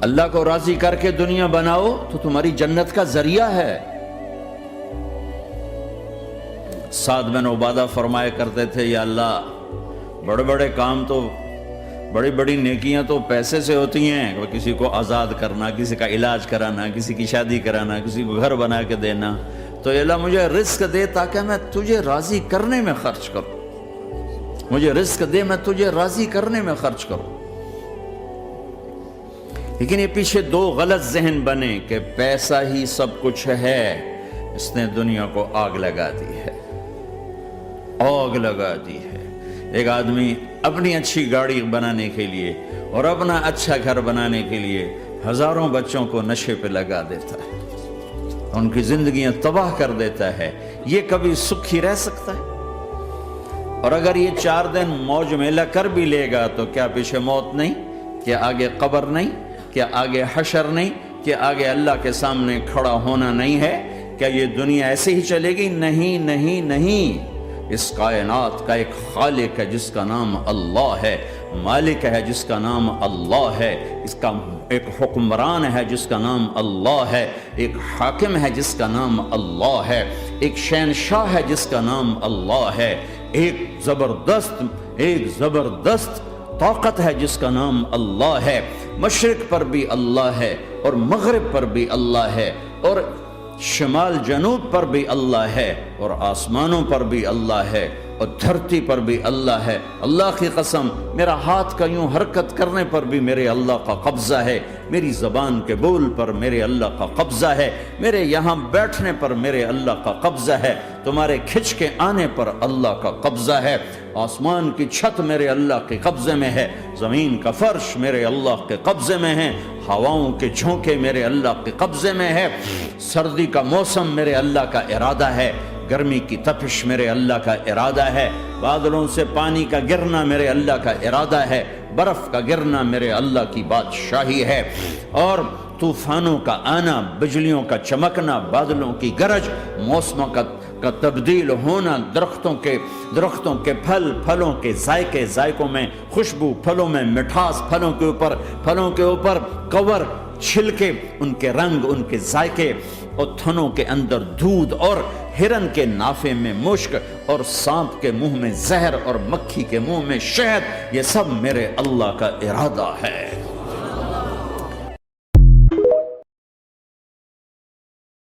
اللہ کو راضی کر کے دنیا بناؤ تو تمہاری جنت کا ذریعہ ہے۔ سعد بن عبادہ فرمایا کرتے تھے، یا اللہ بڑے بڑے کام تو، بڑی بڑی نیکیاں تو پیسے سے ہوتی ہیں، کسی کو آزاد کرنا، کسی کا علاج کرانا، کسی کی شادی کرانا، کسی کو گھر بنا کے دینا، تو اللہ مجھے رزق دے تاکہ میں تجھے راضی کرنے میں خرچ کروں، مجھے رزق دے میں تجھے راضی کرنے میں خرچ کروں۔ لیکن یہ پیچھے دو غلط ذہن بنے کہ پیسہ ہی سب کچھ ہے، اس نے دنیا کو آگ لگا دی ہے، آگ لگا دی ہے۔ ایک آدمی اپنی اچھی گاڑی بنانے کے لیے اور اپنا اچھا گھر بنانے کے لیے ہزاروں بچوں کو نشے پہ لگا دیتا ہے، ان کی زندگیاں تباہ کر دیتا ہے۔ یہ کبھی سکھی رہ سکتا ہے؟ اور اگر یہ 4 دن موج میلہ کر بھی لے گا تو کیا پیچھے موت نہیں؟ کیا آگے قبر نہیں؟ کیا آگے حشر نہیں؟ کیا آگے اللہ کے سامنے کھڑا ہونا نہیں ہے؟ کیا یہ دنیا ایسے ہی چلے گی؟ نہیں نہیں نہیں، اس کائنات کا ایک خالق ہے جس کا نام اللہ ہے، مالک ہے جس کا نام اللہ ہے، اس کا ایک حکمران ہے جس کا نام اللہ ہے، ایک حاکم ہے جس کا نام اللہ ہے، ایک شہنشاہ ہے جس کا نام اللہ ہے، ایک زبردست طاقت ہے جس کا نام اللہ ہے۔ مشرق پر بھی اللہ ہے اور مغرب پر بھی اللہ ہے اور شمال جنوب پر بھی اللہ ہے اور آسمانوں پر بھی اللہ ہے اور دھرتی پر بھی اللہ ہے۔ اللہ کی قسم، میرا ہاتھ کا یوں حرکت کرنے پر بھی میرے اللہ کا قبضہ ہے، میری زبان کے بول پر میرے اللہ کا قبضہ ہے، میرے یہاں بیٹھنے پر میرے اللہ کا قبضہ ہے، تمہارے کھچ کے آنے پر اللہ کا قبضہ ہے۔ آسمان کی چھت میرے اللہ کے قبضے میں ہے، زمین کا فرش میرے اللہ کے قبضے میں ہے، ہواؤں کے جھونکے میرے اللہ کے قبضے میں ہے، سردی کا موسم میرے اللہ کا ارادہ ہے، گرمی کی تپش میرے اللہ کا ارادہ ہے، بادلوں سے پانی کا گرنا میرے اللہ کا ارادہ ہے، برف کا گرنا میرے اللہ کی بادشاہی ہے، اور طوفانوں کا آنا، بجلیوں کا چمکنا، بادلوں کی گرج، موسموں کا تبدیل ہونا، درختوں کے پھلوں کے ذائقوں میں خوشبو، پھلوں میں مٹھاس، پھلوں کے اوپر کور، چھلکے، ان کے رنگ، ان کے ذائقے، اور تھنوں کے اندر دودھ، اور ہرن کے نافے میں مشک، اور سانپ کے منہ میں زہر، اور مکھی کے منہ میں شہد، یہ سب میرے اللہ کا ارادہ ہے۔